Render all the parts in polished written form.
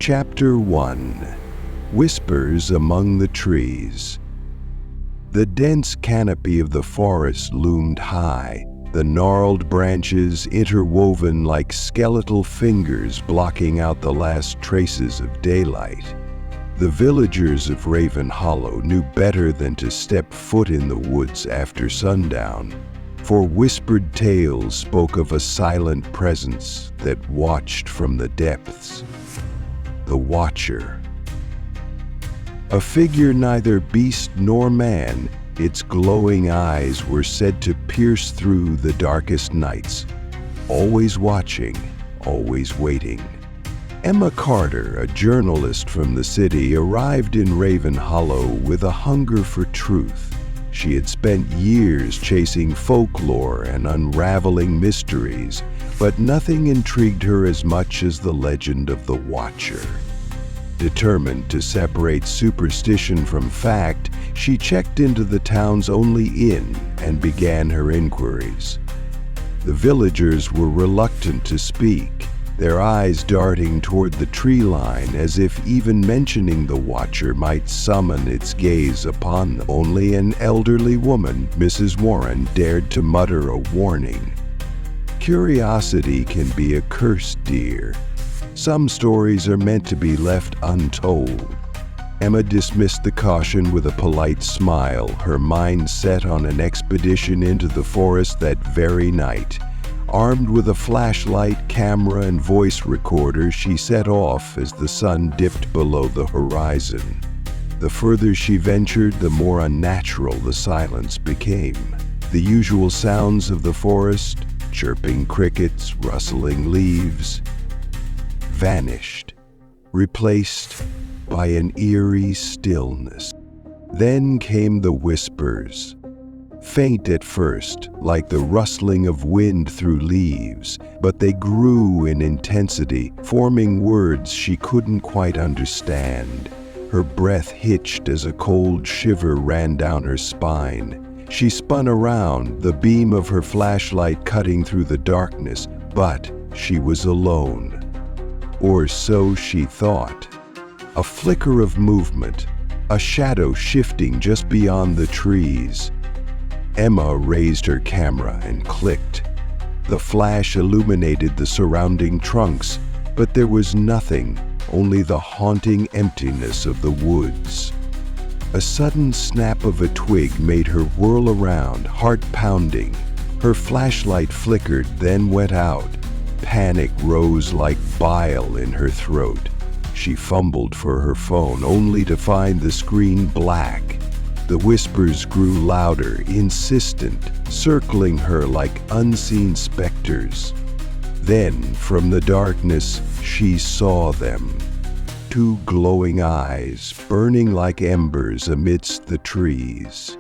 Chapter 1. Whispers Among the Trees. The dense canopy of the forest loomed high, the gnarled branches interwoven like skeletal fingers blocking out the last traces of daylight. The villagers of Raven Hollow knew better than to step foot in the woods after sundown, for whispered tales spoke of a silent presence that watched from the depths. The Watcher. A figure neither beast nor man, its glowing eyes were said to pierce through the darkest nights, always watching, always waiting. Emma Carter, a journalist from the city, arrived in Raven Hollow with a hunger for truth. She had spent years chasing folklore and unraveling mysteries, but nothing intrigued her as much as the legend of the Watcher. Determined to separate superstition from fact, she checked into the town's only inn and began her inquiries. The villagers were reluctant to speak, their eyes darting toward the tree line as if even mentioning the Watcher might summon its gaze upon them. Only an elderly woman, Mrs. Warren, dared to mutter a warning. Curiosity can be a curse, dear. Some stories are meant to be left untold. Emma dismissed the caution with a polite smile, her mind set on an expedition into the forest that very night. Armed with a flashlight, camera, and voice recorder, she set off as the sun dipped below the horizon. The further she ventured, the more unnatural the silence became. The usual sounds of the forest, chirping crickets, rustling leaves, vanished, replaced by an eerie stillness. Then came the whispers, faint at first, like the rustling of wind through leaves, but they grew in intensity, forming words she couldn't quite understand. Her breath hitched as a cold shiver ran down her spine. She spun around, the beam of her flashlight cutting through the darkness, but she was alone. Or so she thought. A flicker of movement, a shadow shifting just beyond the trees. Emma raised her camera and clicked. The flash illuminated the surrounding trunks, but there was nothing, only the haunting emptiness of the woods. A sudden snap of a twig made her whirl around, heart pounding. Her flashlight flickered, then went out. Panic rose like bile in her throat. She fumbled for her phone, only to find the screen black. The whispers grew louder, insistent, circling her like unseen specters. Then, from the darkness, she saw them. Two glowing eyes, burning like embers amidst the trees.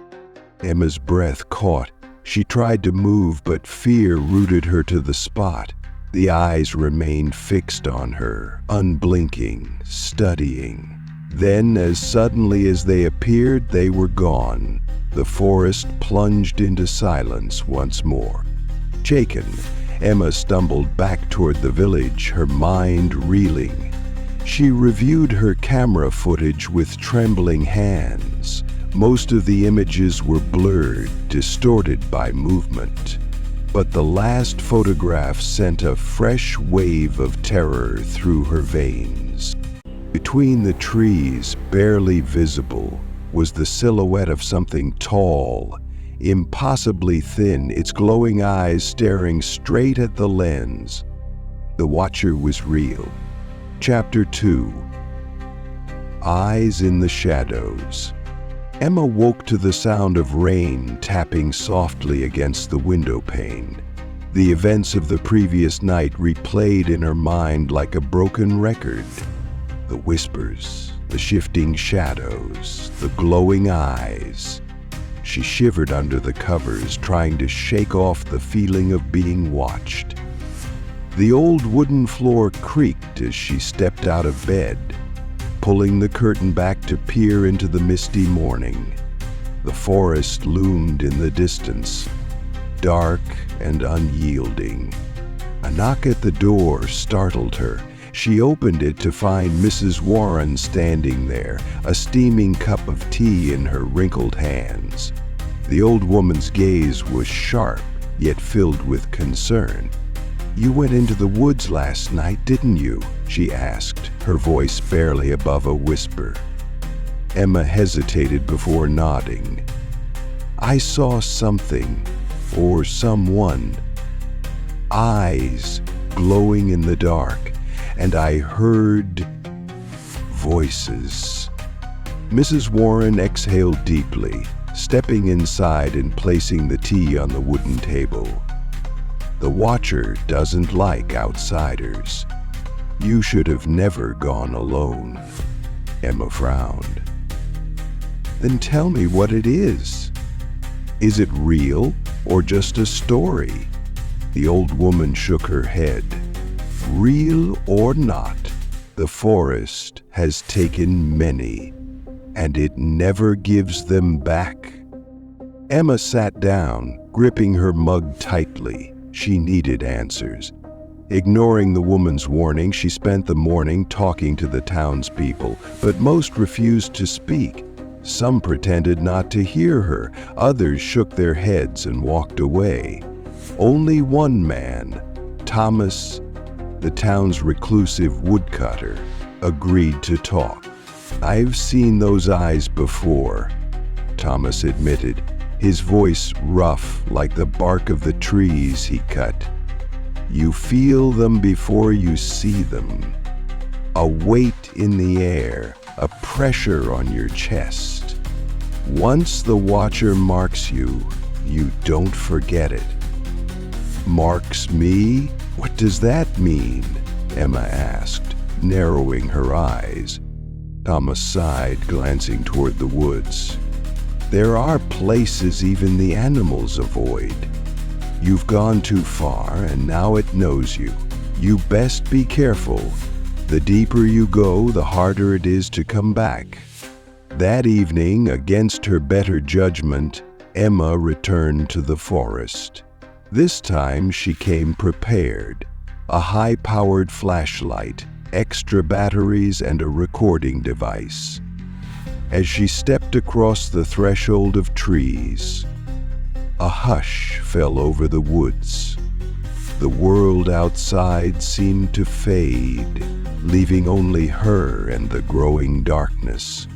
Emma's breath caught. She tried to move, but fear rooted her to the spot. The eyes remained fixed on her, unblinking, studying. Then, as suddenly as they appeared, they were gone. The forest plunged into silence once more. Shaken, Emma stumbled back toward the village, her mind reeling. She reviewed her camera footage with trembling hands. Most of the images were blurred, distorted by movement. But the last photograph sent a fresh wave of terror through her veins. Between the trees, barely visible, was the silhouette of something tall, impossibly thin, its glowing eyes staring straight at the lens. The Watcher was real. Chapter 2. Eyes in the Shadows. Emma woke to the sound of rain tapping softly against the window pane. The events of the previous night replayed in her mind like a broken record. The whispers, the shifting shadows, the glowing eyes. She shivered under the covers, trying to shake off the feeling of being watched. The old wooden floor creaked as she stepped out of bed, pulling the curtain back to peer into the misty morning. The forest loomed in the distance, dark and unyielding. A knock at the door startled her. She opened it to find Mrs. Warren standing there, a steaming cup of tea in her wrinkled hands. The old woman's gaze was sharp, yet filled with concern. "You went into the woods last night, didn't you?" she asked, her voice barely above a whisper. Emma hesitated before nodding. "I saw something, or someone. Eyes glowing in the dark, and I heard voices." Mrs. Warren exhaled deeply, stepping inside and placing the tea on the wooden table. "The Watcher doesn't like outsiders. You should have never gone alone." Emma frowned. "Then tell me what it is. Is it real or just a story?" The old woman shook her head. "Real or not, the forest has taken many, and it never gives them back." Emma sat down, gripping her mug tightly. She needed answers. Ignoring the woman's warning, she spent the morning talking to the townspeople, but most refused to speak. Some pretended not to hear her, others shook their heads and walked away. Only one man, Thomas, the town's reclusive woodcutter, agreed to talk. "I've seen those eyes before," Thomas admitted, his voice rough like the bark of the trees he cut. "You feel them before you see them. A weight in the air, a pressure on your chest. Once the Watcher marks you, you don't forget it." "Marks me? What does that mean?" Emma asked, narrowing her eyes. Thomas sighed, glancing toward the woods. "There are places even the animals avoid. You've gone too far, and now it knows you. You best be careful. The deeper you go, the harder it is to come back." That evening, against her better judgment, Emma returned to the forest. This time she came prepared. A high-powered flashlight, extra batteries, and a recording device. As she stepped across the threshold of trees, a hush fell over the woods. The world outside seemed to fade, leaving only her and the growing darkness.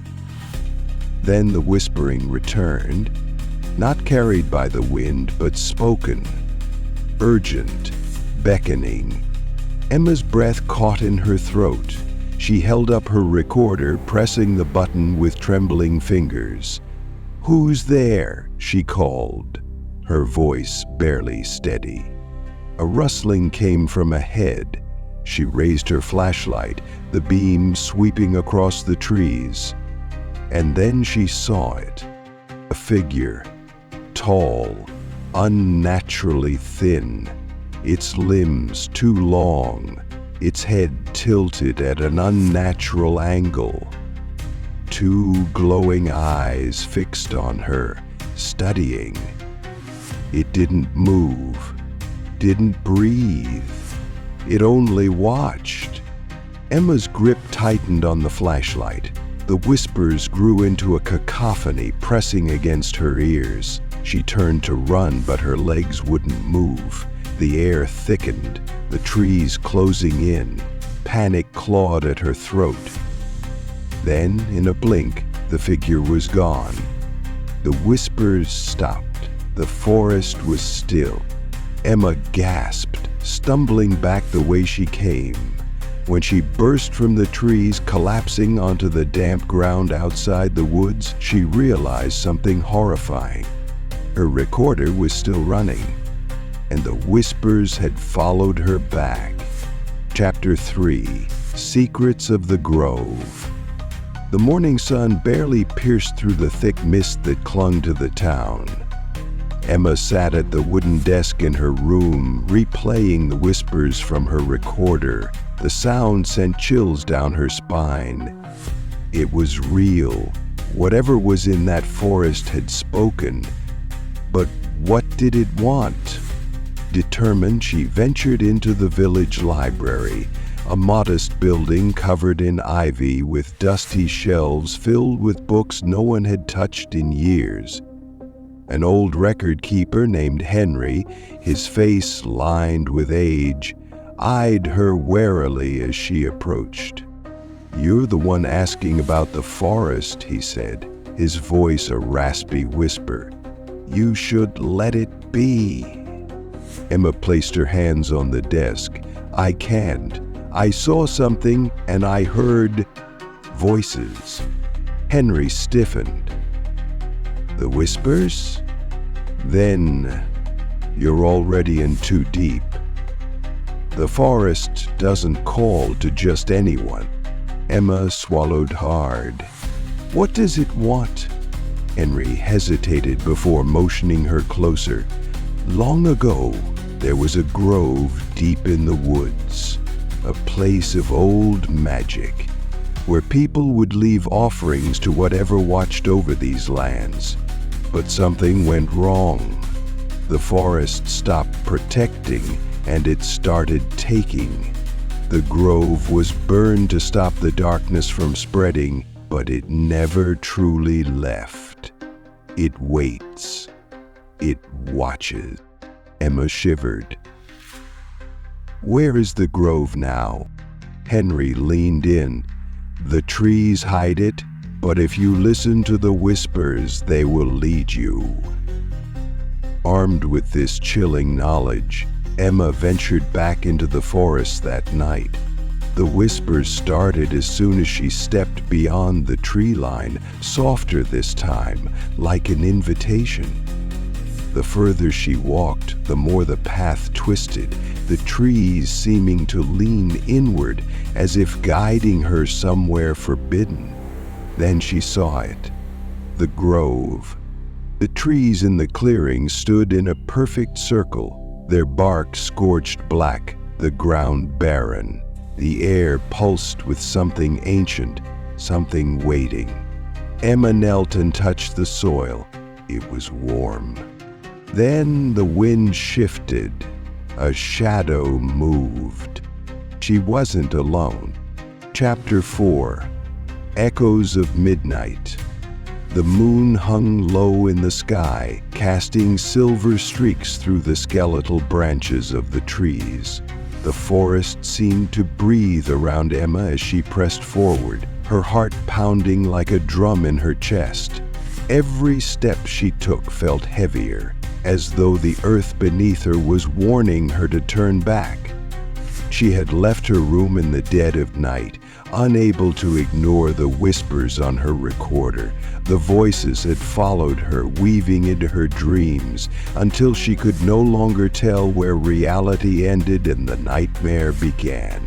Then the whispering returned, not carried by the wind, but spoken, urgent, beckoning. Emma's breath caught in her throat. She held up her recorder, pressing the button with trembling fingers. "Who's there?" she called, her voice barely steady. A rustling came from ahead. She raised her flashlight, the beam sweeping across the trees. And then she saw it. A figure, tall, unnaturally thin, its limbs too long, its head tilted at an unnatural angle. Two glowing eyes fixed on her, studying. It didn't move, didn't breathe. It only watched. Emma's grip tightened on the flashlight. The whispers grew into a cacophony, pressing against her ears. She turned to run, but her legs wouldn't move. The air thickened, the trees closing in. Panic clawed at her throat. Then, in a blink, the figure was gone. The whispers stopped. The forest was still. Emma gasped, stumbling back the way she came. When she burst from the trees, collapsing onto the damp ground outside the woods, she realized something horrifying. Her recorder was still running, and the whispers had followed her back. Chapter 3: Secrets of the Grove. The morning sun barely pierced through the thick mist that clung to the town. Emma sat at the wooden desk in her room, replaying the whispers from her recorder. The sound sent chills down her spine. It was real. Whatever was in that forest had spoken. But what did it want? Determined, she ventured into the village library. a modest building covered in ivy with dusty shelves filled with books no one had touched in years. An old record keeper named Henry, his face lined with age, eyed her warily as she approached. "You're the one asking about the forest," he said, his voice a raspy whisper. "You should let it be." Emma placed her hands on the desk. "I can't. I saw something and I heard voices." Henry stiffened. "The whispers? Then you're already in too deep. The forest doesn't call to just anyone." Emma swallowed hard. "What does it want?" Henry hesitated before motioning her closer. "Long ago, there was a grove deep in the woods, a place of old magic, where people would leave offerings to whatever watched over these lands. But something went wrong. The forest stopped protecting, and it started taking. The grove was burned to stop the darkness from spreading, but it never truly left. It waits. It watches." Emma shivered. "Where is the grove now?" Henry leaned in. "The trees hide it, but if you listen to the whispers, they will lead you." Armed with this chilling knowledge, Emma ventured back into the forest that night. The whispers started as soon as she stepped beyond the tree line, softer this time, like an invitation. The further she walked, the more the path twisted, the trees seeming to lean inward as if guiding her somewhere forbidden. Then she saw it, the grove. The trees in the clearing stood in a perfect circle, their bark scorched black, the ground barren. The air pulsed with something ancient, something waiting. Emma knelt and touched the soil. It was warm. Then the wind shifted. A shadow moved. She wasn't alone. Chapter 4. Echoes of Midnight. The moon hung low in the sky, casting silver streaks through the skeletal branches of the trees. The forest seemed to breathe around Emma as she pressed forward, her heart pounding like a drum in her chest. Every step she took felt heavier, as though the earth beneath her was warning her to turn back. She had left her room in the dead of night, unable to ignore the whispers on her recorder. The voices had followed her, weaving into her dreams, until she could no longer tell where reality ended and the nightmare began.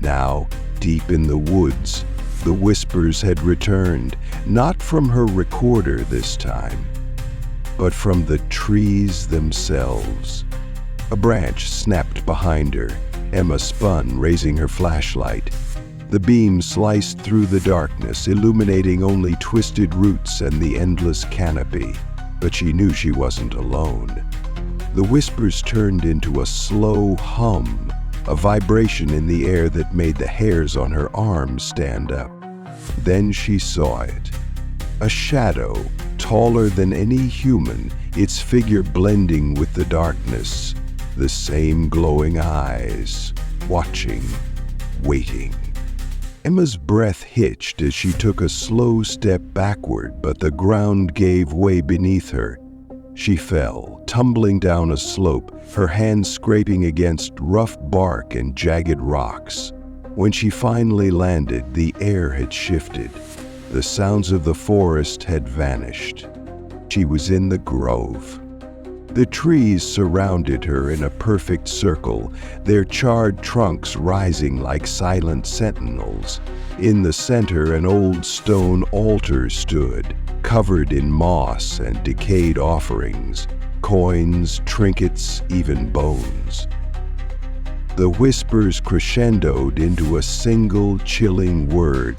Now, deep in the woods, the whispers had returned, not from her recorder this time, but from the trees themselves. A branch snapped behind her. Emma spun, raising her flashlight. The beam sliced through the darkness, illuminating only twisted roots and the endless canopy. But she knew she wasn't alone. The whispers turned into a slow hum, a vibration in the air that made the hairs on her arms stand up. Then she saw it. A shadow, taller than any human, its figure blending with the darkness. The same glowing eyes, watching, waiting. Emma's breath hitched as she took a slow step backward, but the ground gave way beneath her. She fell, tumbling down a slope, her hands scraping against rough bark and jagged rocks. When she finally landed, the air had shifted. The sounds of the forest had vanished. She was in the grove. The trees surrounded her in a perfect circle, their charred trunks rising like silent sentinels. In the center, an old stone altar stood, covered in moss and decayed offerings, coins, trinkets, even bones. The whispers crescendoed into a single chilling word.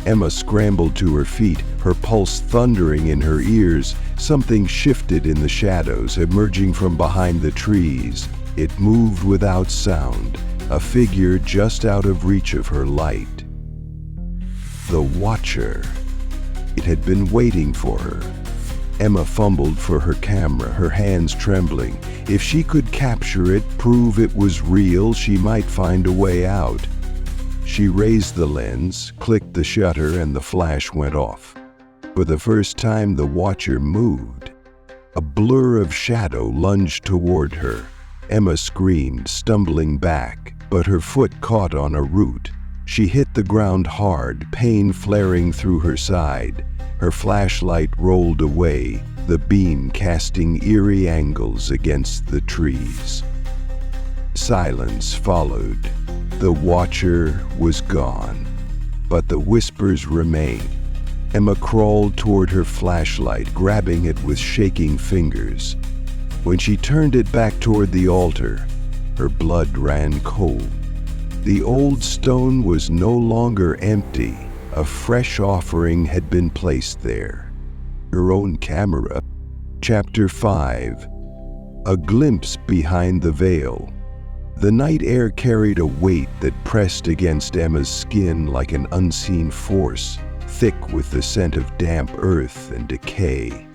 Emma scrambled to her feet, her pulse thundering in her ears. Something shifted in the shadows, emerging from behind the trees. It moved without sound, a figure just out of reach of her light. The Watcher. It had been waiting for her. Emma fumbled for her camera, her hands trembling. If she could capture it, prove it was real, she might find a way out. She raised the lens, clicked the shutter, and the flash went off. For the first time, the Watcher moved. A blur of shadow lunged toward her. Emma screamed, stumbling back, but her foot caught on a root. She hit the ground hard, pain flaring through her side. Her flashlight rolled away, the beam casting eerie angles against the trees. Silence followed. The Watcher was gone, but the whispers remained. Emma crawled toward her flashlight, grabbing it with shaking fingers. When she turned it back toward the altar, her blood ran cold. The old stone was no longer empty. A fresh offering had been placed there. Her own camera. Chapter 5. A glimpse behind the veil. The night air carried a weight that pressed against Emma's skin like an unseen force, thick with the scent of damp earth and decay.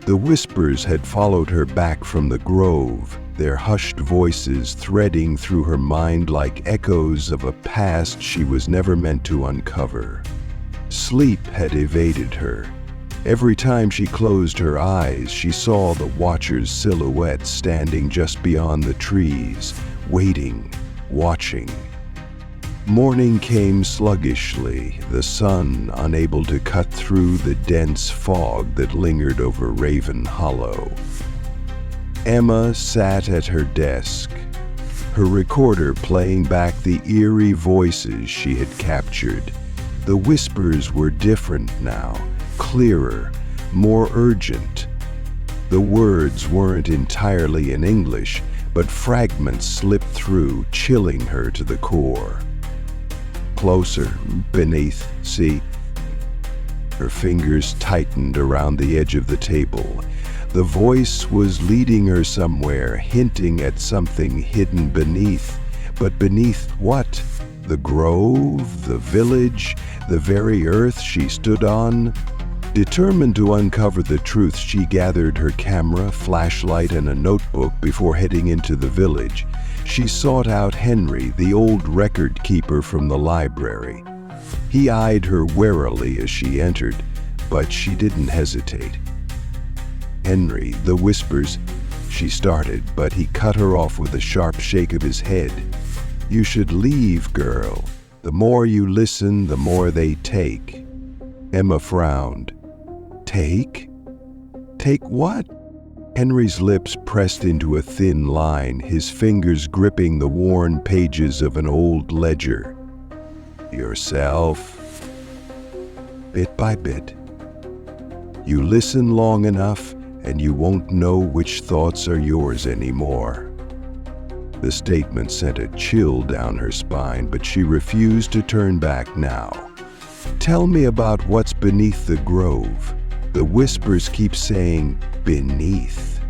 The whispers had followed her back from the grove, their hushed voices threading through her mind like echoes of a past she was never meant to uncover. Sleep had evaded her. Every time she closed her eyes, she saw the Watcher's silhouette standing just beyond the trees, waiting, watching. Morning came sluggishly, the sun unable to cut through the dense fog that lingered over Raven Hollow. Emma sat at her desk, her recorder playing back the eerie voices she had captured. The whispers were different now, clearer, more urgent. The words weren't entirely in English, but fragments slipped through, chilling her to the core. Closer, beneath, see. Her fingers tightened around the edge of the table. The voice was leading her somewhere, hinting at something hidden beneath. But beneath what? The grove, the village, the very earth she stood on? Determined to uncover the truth, she gathered her camera, flashlight, and a notebook before heading into the village. She sought out Henry, the old record keeper from the library. He eyed her warily as she entered, but she didn't hesitate. "Henry, the whispers," she started, but he cut her off with a sharp shake of his head. "You should leave, girl. The more you listen, the more they take." Emma frowned. "Take? Take what?" Henry's lips pressed into a thin line, his fingers gripping the worn pages of an old ledger. "Yourself. Bit by bit. You listen long enough, and you won't know which thoughts are yours anymore." The statement sent a chill down her spine, but she refused to turn back now. "Tell me about what's beneath the grove. The whispers keep saying, 'beneath.'"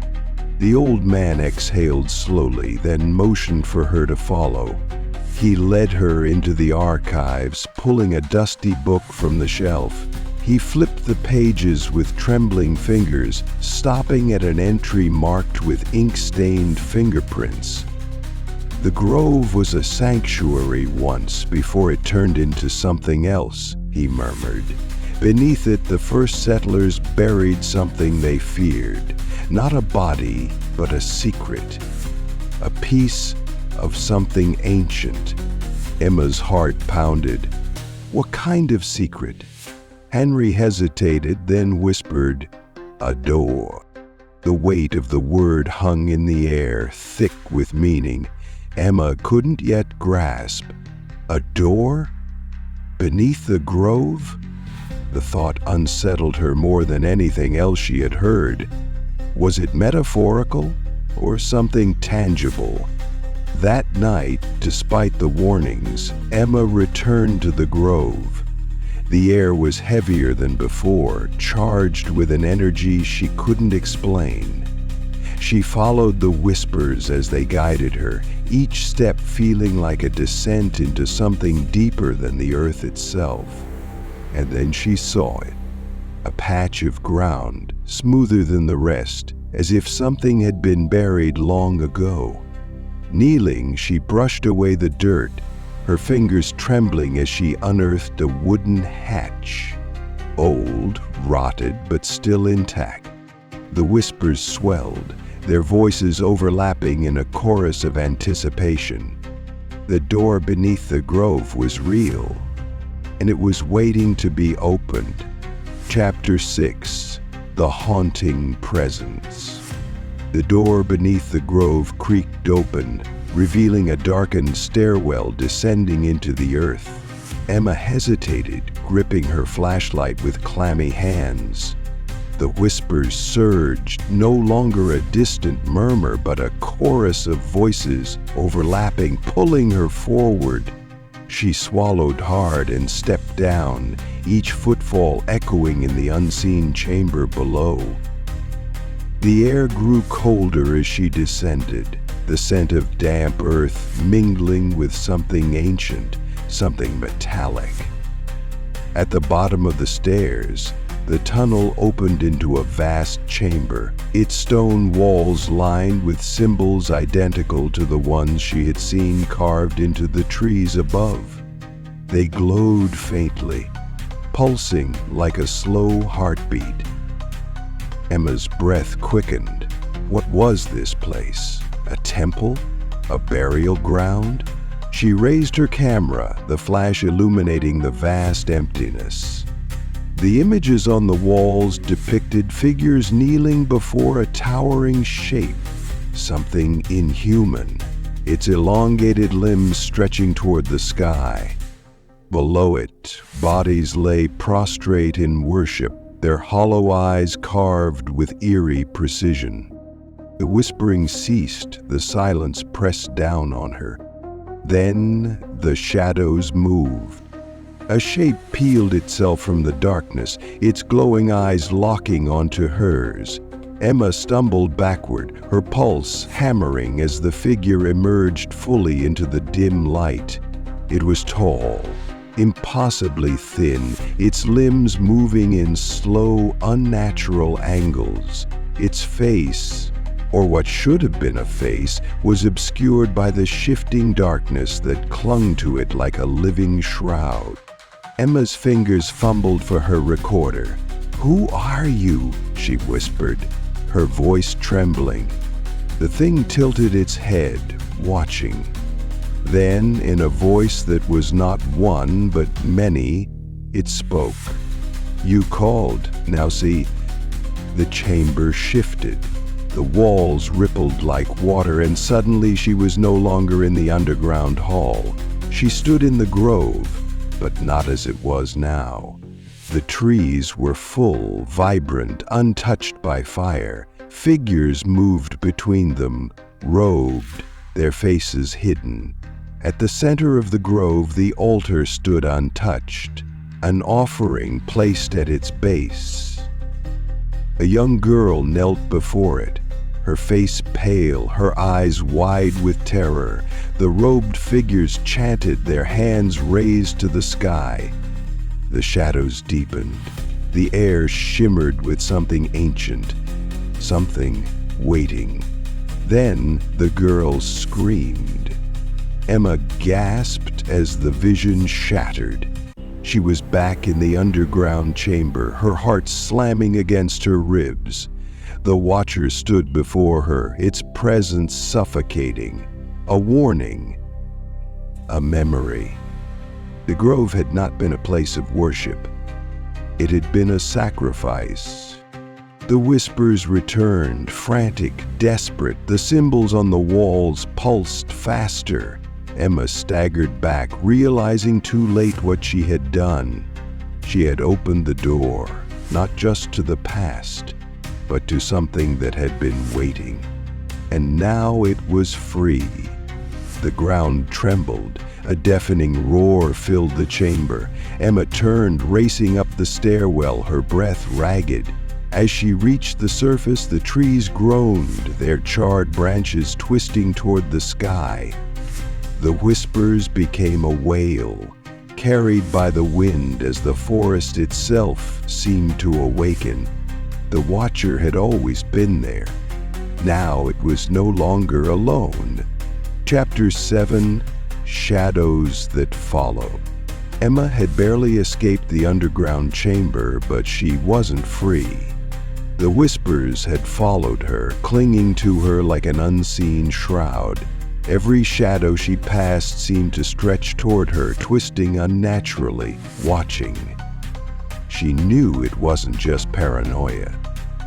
The old man exhaled slowly, then motioned for her to follow. He led her into the archives, pulling a dusty book from the shelf. He flipped the pages with trembling fingers, stopping at an entry marked with ink-stained fingerprints. "The grove was a sanctuary once before it turned into something else," he murmured. "Beneath it, the first settlers buried something they feared. Not a body, but a secret. A piece of something ancient." Emma's heart pounded. "What kind of secret?" Henry hesitated, then whispered, "A door." The weight of the word hung in the air, thick with meaning. Emma couldn't yet grasp. A door? Beneath the grove? The thought unsettled her more than anything else she had heard. Was it metaphorical or something tangible? That night, despite the warnings, Emma returned to the grove. The air was heavier than before, charged with an energy she couldn't explain. She followed the whispers as they guided her, each step feeling like a descent into something deeper than the earth itself. And then she saw it. A patch of ground, smoother than the rest, as if something had been buried long ago. Kneeling, she brushed away the dirt, her fingers trembling as she unearthed a wooden hatch. Old, rotted, but still intact. The whispers swelled, their voices overlapping in a chorus of anticipation. The door beneath the grove was real, and it was waiting to be opened. Chapter 6: The Haunting Presence. The door beneath the grove creaked open, revealing a darkened stairwell descending into the earth. Emma hesitated, gripping her flashlight with clammy hands. The whispers surged, no longer a distant murmur, but a chorus of voices overlapping, pulling her forward. She swallowed hard and stepped down, each footfall echoing in the unseen chamber below. The air grew colder as she descended, the scent of damp earth mingling with something ancient, something metallic. At the bottom of the stairs, the tunnel opened into a vast chamber, its stone walls lined with symbols identical to the ones she had seen carved into the trees above. They glowed faintly, pulsing like a slow heartbeat. Emma's breath quickened. What was this place? A temple? A burial ground? She raised her camera, the flash illuminating the vast emptiness. The images on the walls depicted figures kneeling before a towering shape, something inhuman, its elongated limbs stretching toward the sky. Below it, bodies lay prostrate in worship, their hollow eyes carved with eerie precision. The whispering ceased, the silence pressed down on her. Then the shadows moved. A shape peeled itself from the darkness, its glowing eyes locking onto hers. Emma stumbled backward, her pulse hammering as the figure emerged fully into the dim light. It was tall, impossibly thin, its limbs moving in slow, unnatural angles. Its face, or what should have been a face, was obscured by the shifting darkness that clung to it like a living shroud. Emma's fingers fumbled for her recorder. "Who are you?" she whispered, her voice trembling. The thing tilted its head, watching. Then, in a voice that was not one but many, it spoke. "You called. Now see." The chamber shifted. The walls rippled like water, and suddenly she was no longer in the underground hall. She stood in the grove, but not as it was now. The trees were full, vibrant, untouched by fire. Figures moved between them, robed, their faces hidden. At the center of the grove, the altar stood untouched, an offering placed at its base. A young girl knelt before it, her face pale, her eyes wide with terror. The robed figures chanted, their hands raised to the sky. The shadows deepened. The air shimmered with something ancient, something waiting. Then the girl screamed. Emma gasped as the vision shattered. She was back in the underground chamber, her heart slamming against her ribs. The Watcher stood before her, its presence suffocating. A warning. A memory. The grove had not been a place of worship. It had been a sacrifice. The whispers returned, frantic, desperate. The symbols on the walls pulsed faster. Emma staggered back, realizing too late what she had done. She had opened the door, not just to the past, but to something that had been waiting. And now it was free. The ground trembled. A deafening roar filled the chamber. Emma turned, racing up the stairwell, her breath ragged. As she reached the surface, the trees groaned, their charred branches twisting toward the sky. The whispers became a wail, carried by the wind as the forest itself seemed to awaken. The watcher had always been there. Now it was no longer alone. Chapter 7: Shadows That Follow. Emma had barely escaped the underground chamber, but she wasn't free. The whispers had followed her, clinging to her like an unseen shroud. Every shadow she passed seemed to stretch toward her, twisting unnaturally, watching. She knew it wasn't just paranoia.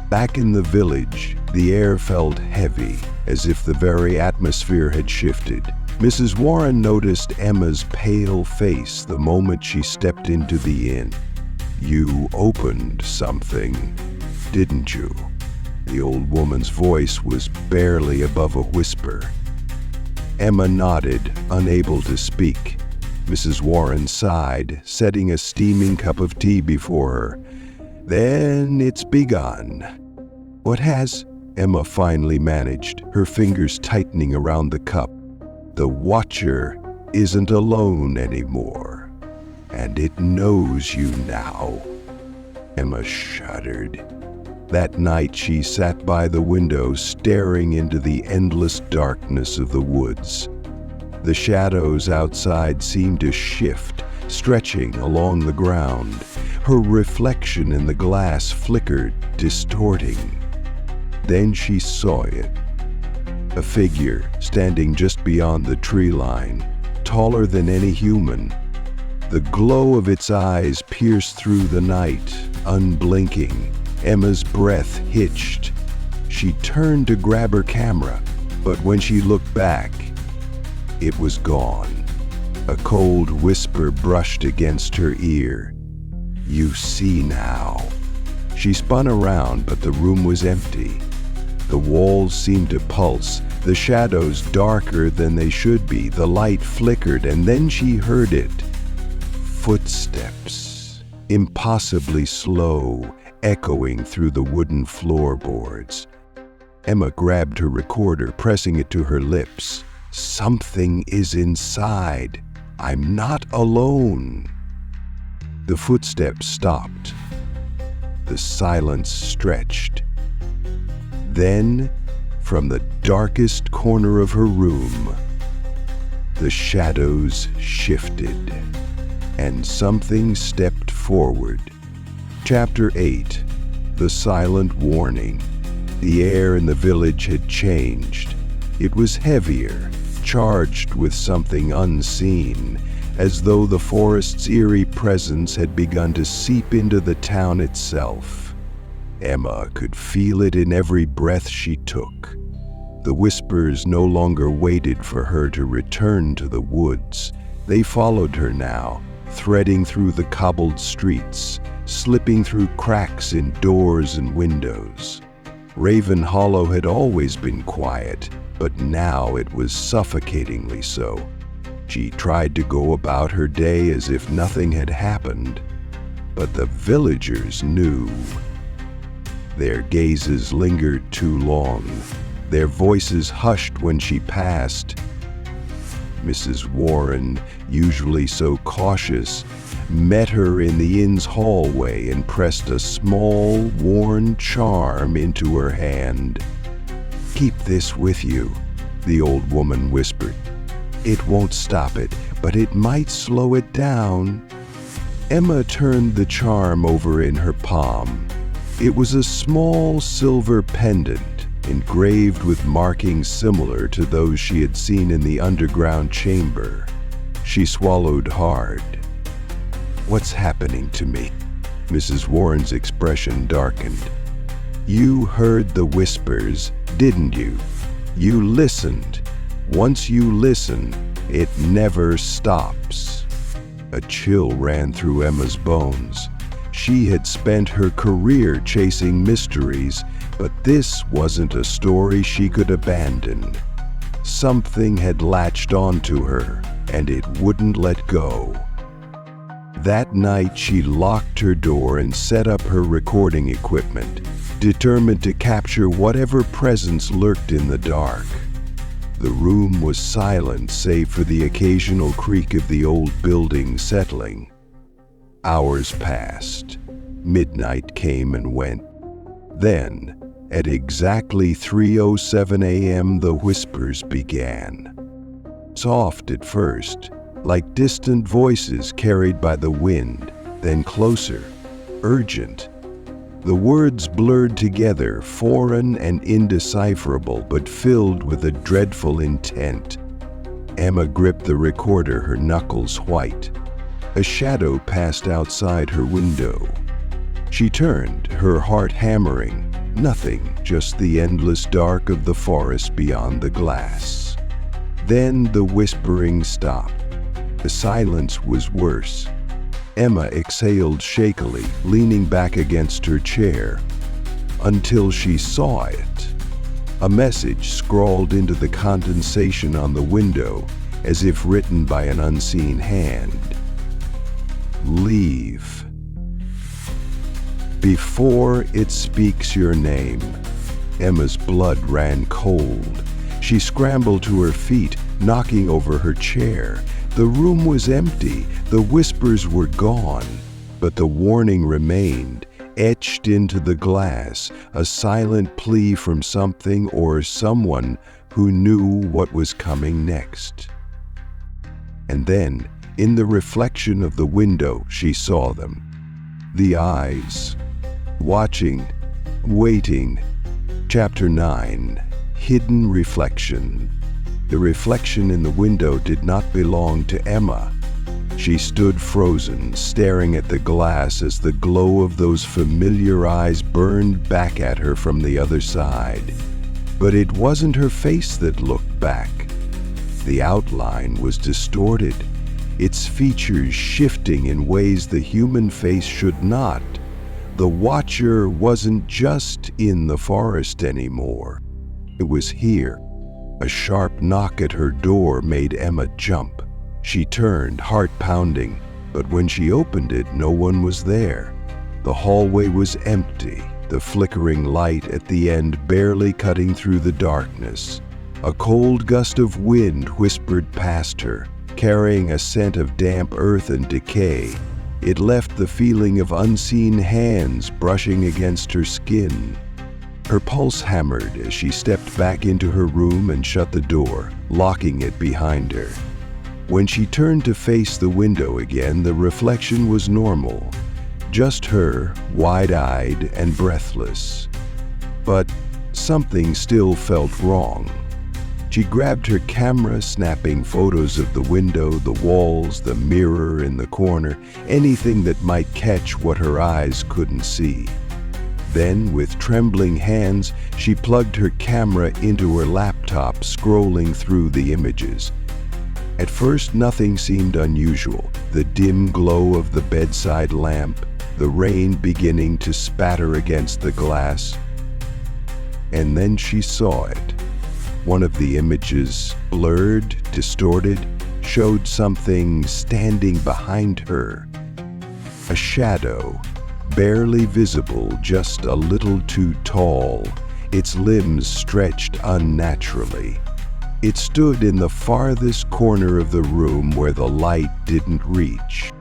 Back in the village, the air felt heavy, as if the very atmosphere had shifted. Mrs. Warren noticed Emma's pale face the moment she stepped into the inn. "You opened something, didn't you?" The old woman's voice was barely above a whisper. Emma nodded, unable to speak. Mrs. Warren sighed, setting a steaming cup of tea before her. "Then it's begun." "What has?" Emma finally managed, her fingers tightening around the cup. "The Watcher isn't alone anymore, and it knows you now." Emma shuddered. That night she sat by the window, staring into the endless darkness of the woods. The shadows outside seemed to shift, stretching along the ground. Her reflection in the glass flickered, distorting. Then she saw it. A figure standing just beyond the tree line, taller than any human. The glow of its eyes pierced through the night, unblinking. Emma's breath hitched. She turned to grab her camera, but when she looked back, it was gone. A cold whisper brushed against her ear. "You see now." She spun around, but the room was empty. The walls seemed to pulse, the shadows darker than they should be. The light flickered, and then she heard it. Footsteps, impossibly slow, echoing through the wooden floorboards. Emma grabbed her recorder, pressing it to her lips. "Something is inside. I'm not alone." The footsteps stopped. The silence stretched. Then, from the darkest corner of her room, the shadows shifted, and something stepped forward. Chapter 8: The Silent Warning. The air in the village had changed. It was heavier, charged with something unseen, as though the forest's eerie presence had begun to seep into the town itself. Emma could feel it in every breath she took. The whispers no longer waited for her to return to the woods. They followed her now, threading through the cobbled streets, slipping through cracks in doors and windows. Raven Hollow had always been quiet, but now it was suffocatingly so. She tried to go about her day as if nothing had happened, but the villagers knew. Their gazes lingered too long. Their voices hushed when she passed. Mrs. Warren, usually so cautious, met her in the inn's hallway and pressed a small, worn charm into her hand. "Keep this with you," the old woman whispered. "It won't stop it, but it might slow it down." Emma turned the charm over in her palm. It was a small silver pendant, engraved with markings similar to those she had seen in the underground chamber. She swallowed hard. "What's happening to me?" Mrs. Warren's expression darkened. "You heard the whispers, didn't you? You listened. Once you listen, it never stops." A chill ran through Emma's bones. She had spent her career chasing mysteries, but this wasn't a story she could abandon. Something had latched onto her, and it wouldn't let go. That night, she locked her door and set up her recording equipment, determined to capture whatever presence lurked in the dark. The room was silent save for the occasional creak of the old building settling. Hours passed. Midnight came and went. Then, at exactly 3:07 a.m., the whispers began. Soft at first, like distant voices carried by the wind, then closer, urgent. The words blurred together, foreign and indecipherable, but filled with a dreadful intent. Emma gripped the recorder, her knuckles white. A shadow passed outside her window. She turned, her heart hammering. Nothing, just the endless dark of the forest beyond the glass. Then the whispering stopped. The silence was worse. Emma exhaled shakily, leaning back against her chair, until she saw it. A message scrawled into the condensation on the window, as if written by an unseen hand. Leave. Before it speaks your name. Emma's blood ran cold. She scrambled to her feet, knocking over her chair. The room was empty, the whispers were gone, but the warning remained, etched into the glass, a silent plea from something or someone who knew what was coming next. And then, in the reflection of the window, she saw them. The eyes, watching, waiting. Chapter 9, Hidden Reflection. The reflection in the window did not belong to Emma. She stood frozen, staring at the glass as the glow of those familiar eyes burned back at her from the other side. But it wasn't her face that looked back. The outline was distorted, its features shifting in ways the human face should not. The watcher wasn't just in the forest anymore. It was here. A sharp knock at her door made Emma jump. She turned, heart pounding, but when she opened it, no one was there. The hallway was empty, the flickering light at the end barely cutting through the darkness. A cold gust of wind whispered past her, carrying a scent of damp earth and decay. It left the feeling of unseen hands brushing against her skin. Her pulse hammered as she stepped back into her room and shut the door, locking it behind her. When she turned to face the window again, the reflection was normal. Just her, wide-eyed and breathless. But something still felt wrong. She grabbed her camera, snapping photos of the window, the walls, the mirror in the corner, anything that might catch what her eyes couldn't see. Then, with trembling hands, she plugged her camera into her laptop, scrolling through the images. At first, nothing seemed unusual. The dim glow of the bedside lamp, the rain beginning to spatter against the glass. And then she saw it. One of the images, blurred, distorted, showed something standing behind her. A shadow. Barely visible, just a little too tall, its limbs stretched unnaturally. It stood in the farthest corner of the room where the light didn't reach.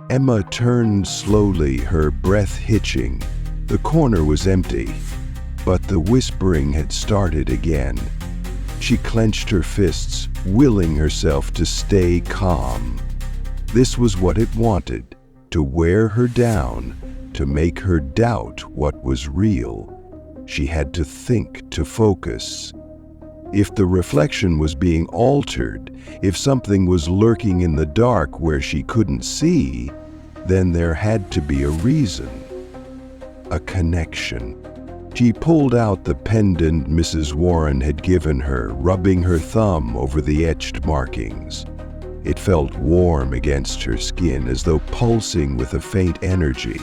Emma turned slowly, her breath hitching. The corner was empty, but the whispering had started again. She clenched her fists, willing herself to stay calm. This was what it wanted, to wear her down, to make her doubt what was real. She had to think, to focus. If the reflection was being altered, if something was lurking in the dark where she couldn't see, then there had to be a reason. A connection. She pulled out the pendant Mrs. Warren had given her, rubbing her thumb over the etched markings. It felt warm against her skin, as though pulsing with a faint energy.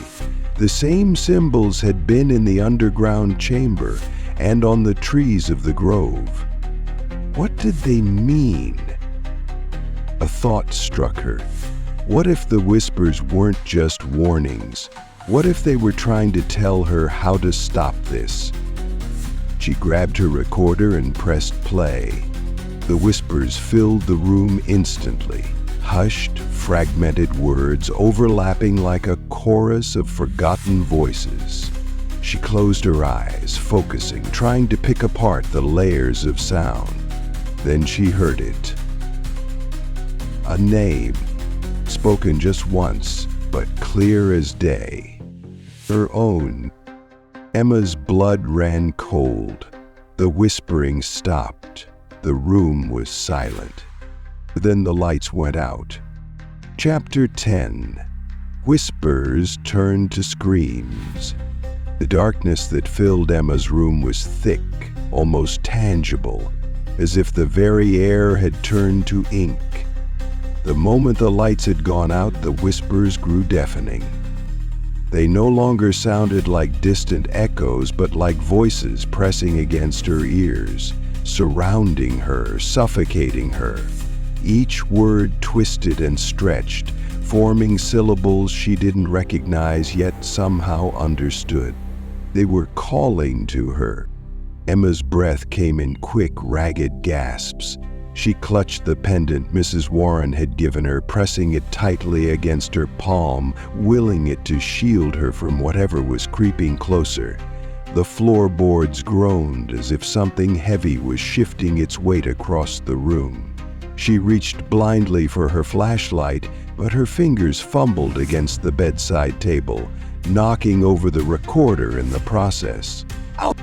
The same symbols had been in the underground chamber and on the trees of the grove. What did they mean? A thought struck her. What if the whispers weren't just warnings? What if they were trying to tell her how to stop this? She grabbed her recorder and pressed play. The whispers filled the room instantly. Hushed, fragmented words overlapping like a chorus of forgotten voices. She closed her eyes, focusing, trying to pick apart the layers of sound. Then she heard it. A name, spoken just once, but clear as day. Her own. Emma's blood ran cold. The whispering stopped. The room was silent. Then the lights went out. Chapter 10. Whispers turned to screams. The darkness that filled Emma's room was thick, almost tangible, as if the very air had turned to ink. The moment the lights had gone out, the whispers grew deafening. They no longer sounded like distant echoes, but like voices pressing against her ears, surrounding her, suffocating her. Each word twisted and stretched, forming syllables she didn't recognize yet somehow understood. They were calling to her. Emma's breath came in quick, ragged gasps. She clutched the pendant Mrs. Warren had given her, pressing it tightly against her palm, willing it to shield her from whatever was creeping closer. The floorboards groaned as if something heavy was shifting its weight across the room. She reached blindly for her flashlight, but her fingers fumbled against the bedside table, knocking over the recorder in the process. Ow!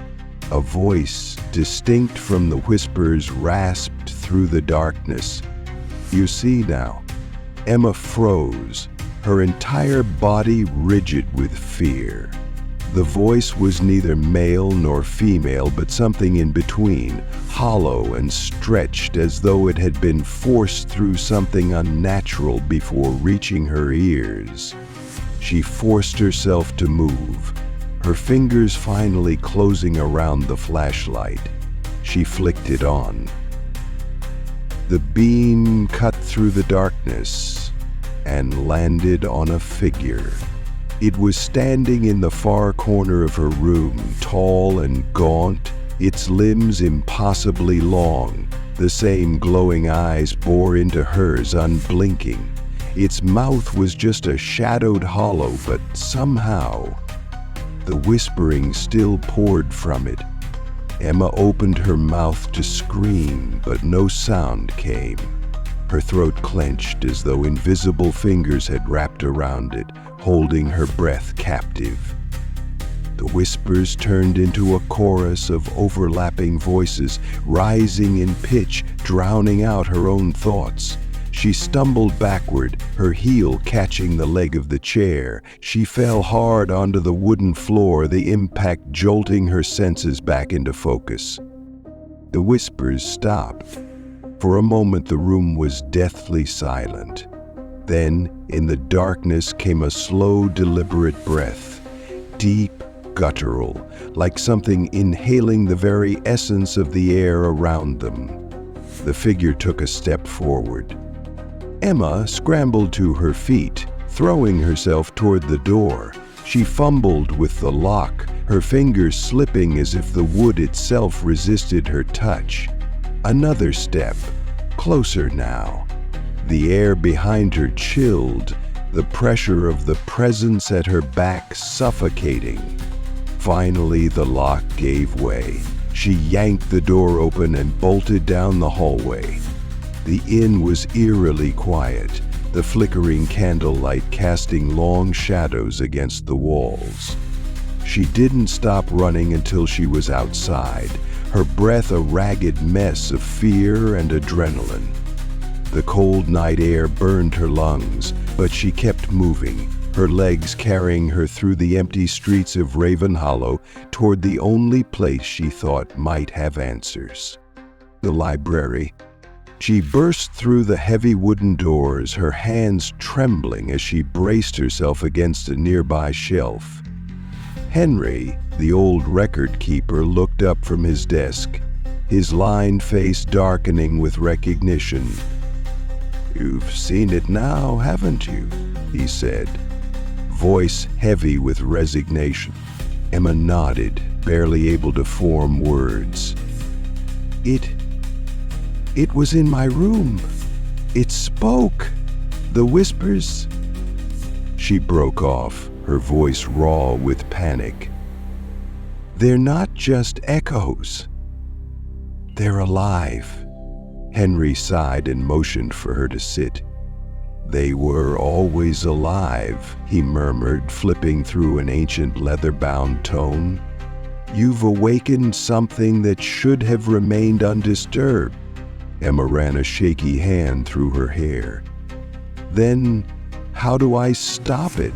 A voice, distinct from the whispers, rasped through the darkness. "You see now." Emma froze, her entire body rigid with fear. The voice was neither male nor female, but something in between, hollow and stretched as though it had been forced through something unnatural before reaching her ears. She forced herself to move, her fingers finally closing around the flashlight. She flicked it on. The beam cut through the darkness and landed on a figure. It was standing in the far corner of her room, tall and gaunt, its limbs impossibly long. The same glowing eyes bore into hers, unblinking. Its mouth was just a shadowed hollow, but somehow the whispering still poured from it. Emma opened her mouth to scream, but no sound came. Her throat clenched as though invisible fingers had wrapped around it, holding her breath captive. The whispers turned into a chorus of overlapping voices, rising in pitch, drowning out her own thoughts. She stumbled backward, her heel catching the leg of the chair. She fell hard onto the wooden floor, the impact jolting her senses back into focus. The whispers stopped. For a moment, the room was deathly silent. Then, in the darkness, came a slow, deliberate breath, deep, guttural, like something inhaling the very essence of the air around them. The figure took a step forward. Emma scrambled to her feet, throwing herself toward the door. She fumbled with the lock, her fingers slipping as if the wood itself resisted her touch. Another step, closer now. The air behind her chilled, the pressure of the presence at her back suffocating. Finally, the lock gave way. She yanked the door open and bolted down the hallway. The inn was eerily quiet, the flickering candlelight casting long shadows against the walls. She didn't stop running until she was outside, her breath a ragged mess of fear and adrenaline. The cold night air burned her lungs, but she kept moving, her legs carrying her through the empty streets of Raven Hollow toward the only place she thought might have answers. The library. She burst through the heavy wooden doors, her hands trembling as she braced herself against a nearby shelf. Henry, the old record keeper, looked up from his desk, his lined face darkening with recognition. "You've seen it now, haven't you?" he said, voice heavy with resignation. Emma nodded, barely able to form words. It was in my room. It spoke. The whispers." She broke off, her voice raw with panic. "They're not just echoes. They're alive." Henry sighed and motioned for her to sit. "They were always alive," he murmured, flipping through an ancient leather-bound tome. "You've awakened something that should have remained undisturbed." Emma ran a shaky hand through her hair. "Then, how do I stop it?"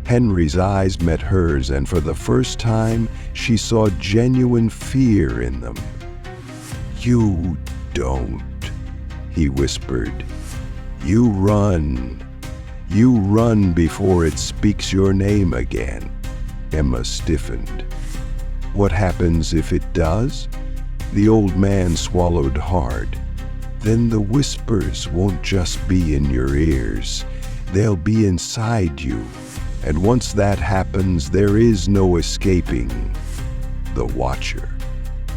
Henry's eyes met hers, and for the first time, she saw genuine fear in them. "You don't," he whispered. "You run. You run before it speaks your name again." Emma stiffened. "What happens if it does?" The old man swallowed hard. "Then the whispers won't just be in your ears. They'll be inside you. And once that happens, there is no escaping the Watcher."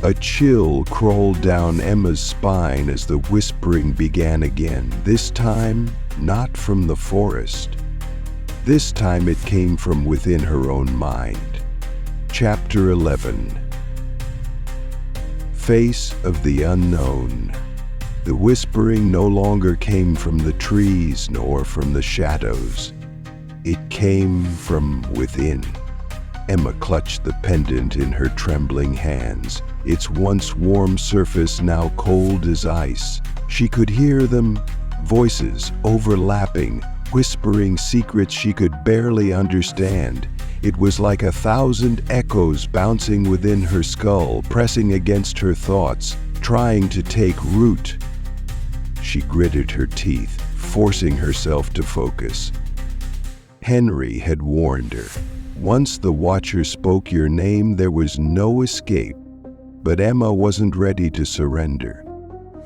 A chill crawled down Emma's spine as the whispering began again, this time not from the forest. This time it came from within her own mind. Chapter 11. Face of the Unknown. The whispering no longer came from the trees nor from the shadows. It came from within. Emma clutched the pendant in her trembling hands, its once warm surface now cold as ice. She could hear them, voices overlapping, whispering secrets she could barely understand. It was like 1,000 echoes bouncing within her skull, pressing against her thoughts, trying to take root. She gritted her teeth, forcing herself to focus. Henry had warned her. Once the Watcher spoke your name, there was no escape. But Emma wasn't ready to surrender.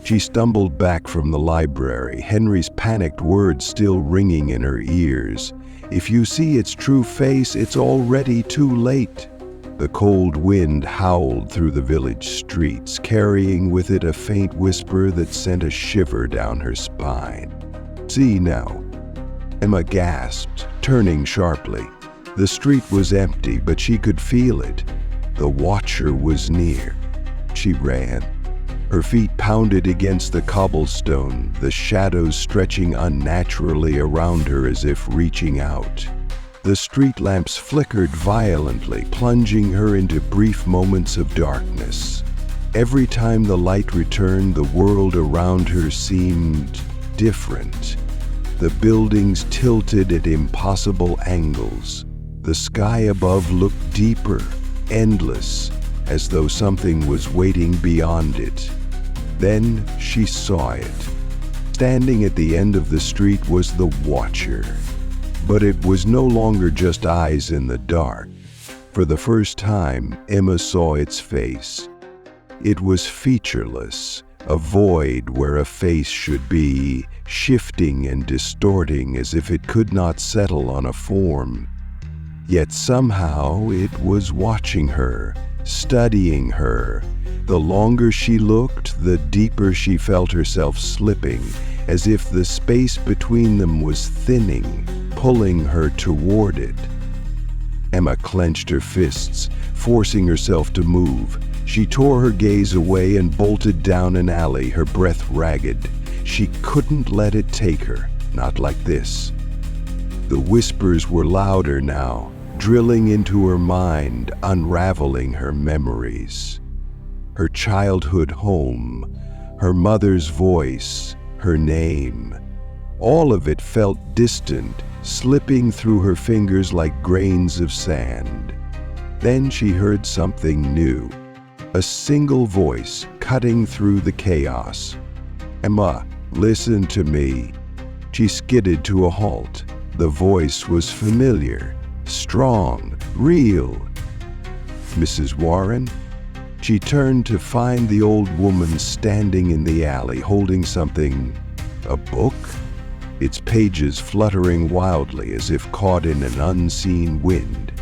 She stumbled back from the library, Henry's panicked words still ringing in her ears. "If you see its true face, it's already too late." The cold wind howled through the village streets, carrying with it a faint whisper that sent a shiver down her spine. "See now," Emma gasped, turning sharply. The street was empty, but she could feel it. The Watcher was near. She ran. Her feet pounded against the cobblestone, the shadows stretching unnaturally around her as if reaching out. The street lamps flickered violently, plunging her into brief moments of darkness. Every time the light returned, the world around her seemed different. The buildings tilted at impossible angles. The sky above looked deeper, endless, as though something was waiting beyond it. Then she saw it. Standing at the end of the street was the Watcher. But it was no longer just eyes in the dark. For the first time, Emma saw its face. It was featureless, a void where a face should be, shifting and distorting as if it could not settle on a form. Yet somehow it was watching her, studying her. The longer she looked, the deeper she felt herself slipping, as if the space between them was thinning, pulling her toward it. Emma clenched her fists, forcing herself to move. She tore her gaze away and bolted down an alley, her breath ragged. She couldn't let it take her, not like this. The whispers were louder now, drilling into her mind, unraveling her memories. Her childhood home, her mother's voice, her name. All of it felt distant, slipping through her fingers like grains of sand. Then she heard something new, a single voice cutting through the chaos. "Emma, listen to me." She skidded to a halt. The voice was familiar, strong, real. "Mrs. Warren?" She turned to find the old woman standing in the alley, holding something A book? Its pages fluttering wildly as if caught in an unseen wind.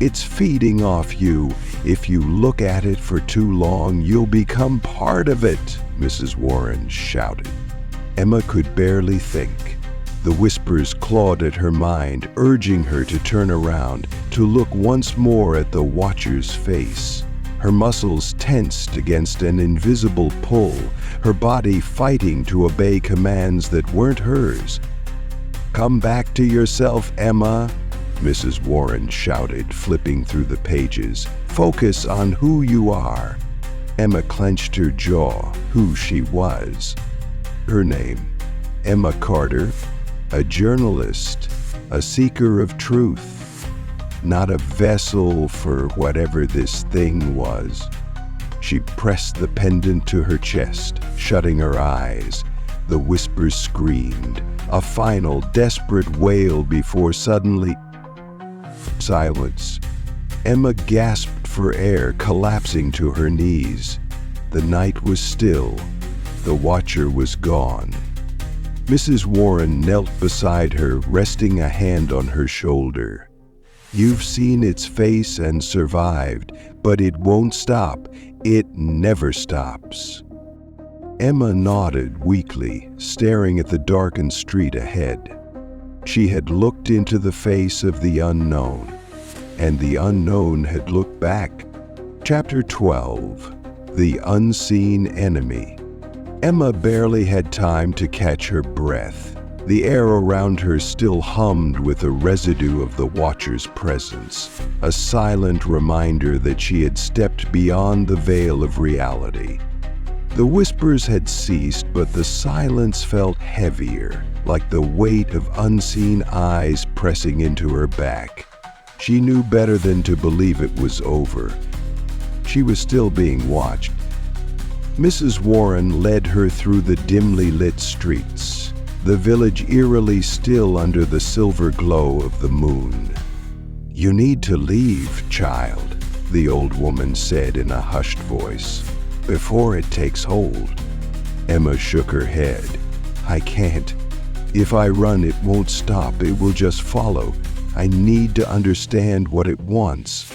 It's feeding off you. If you look at it for too long, you'll become part of it, Mrs. Warren shouted. Emma could barely think. The whispers clawed at her mind, urging her to turn around, to look once more at the watcher's face. Her muscles tensed against an invisible pull, her body fighting to obey commands that weren't hers. "Come back to yourself, Emma," Mrs. Warren shouted, flipping through the pages. "Focus on who you are." Emma clenched her jaw. Who she was. Her name, Emma Carter, a journalist, a seeker of truth. Not a vessel for whatever this thing was. She pressed the pendant to her chest, shutting her eyes. The whispers screamed, a final, desperate wail before suddenly silence. Emma gasped for air, collapsing to her knees. The night was still. The watcher was gone. Mrs. Warren knelt beside her, resting a hand on her shoulder. "You've seen its face and survived, but it won't stop. It never stops." Emma nodded weakly, staring at the darkened street ahead. She had looked into the face of the unknown, and the unknown had looked back. Chapter 12. The Unseen Enemy. Emma barely had time to catch her breath. The air around her still hummed with a residue of the watcher's presence, a silent reminder that she had stepped beyond the veil of reality. The whispers had ceased, but the silence felt heavier, like the weight of unseen eyes pressing into her back. She knew better than to believe it was over. She was still being watched. Mrs. Warren led her through the dimly lit streets, the village eerily still under the silver glow of the moon. "You need to leave, child," the old woman said in a hushed voice, "before it takes hold." Emma shook her head. "I can't. If I run, it won't stop. It will just follow. I need to understand what it wants."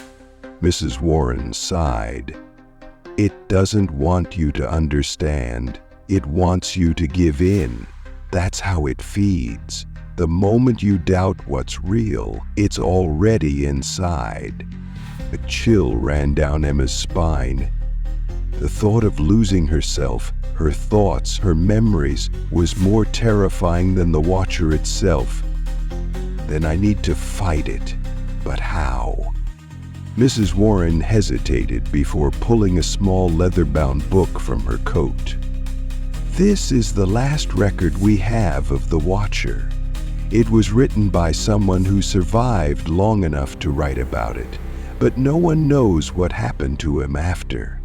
Mrs. Warren sighed. "It doesn't want you to understand. It wants you to give in. That's how it feeds. The moment you doubt what's real, it's already inside." A chill ran down Emma's spine. The thought of losing herself, her thoughts, her memories, was more terrifying than the watcher itself. "Then I need to fight it. But how?" Mrs. Warren hesitated before pulling a small leather-bound book from her coat. "This is the last record we have of the Watcher. It was written by someone who survived long enough to write about it, but no one knows what happened to him after."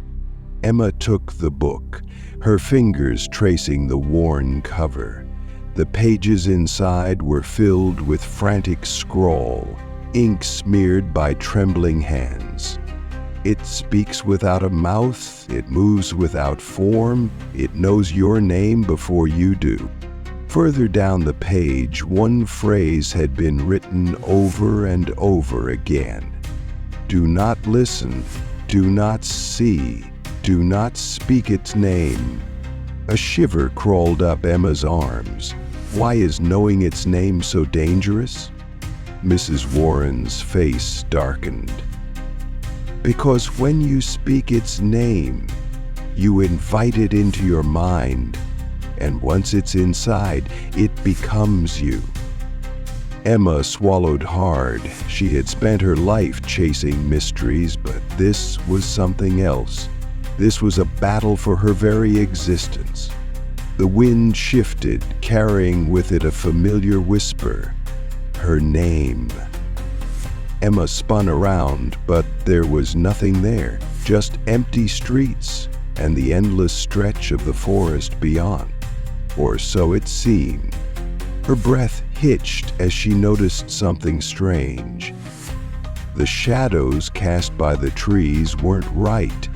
Emma took the book, her fingers tracing the worn cover. The pages inside were filled with frantic scrawl, ink smeared by trembling hands. "It speaks without a mouth, it moves without form, it knows your name before you do." Further down the page, one phrase had been written over and over again. "Do not listen, do not see, do not speak its name." A shiver crawled up Emma's arms. Why is knowing its name so dangerous? Mrs. Warren's face darkened. "Because when you speak its name, you invite it into your mind, and once it's inside, it becomes you." Emma swallowed hard. She had spent her life chasing mysteries, but this was something else. This was a battle for her very existence. The wind shifted, carrying with it a familiar whisper. Her name. Emma spun around, but there was nothing there, just empty streets and the endless stretch of the forest beyond. Or so it seemed. Her breath hitched as she noticed something strange. The shadows cast by the trees weren't right.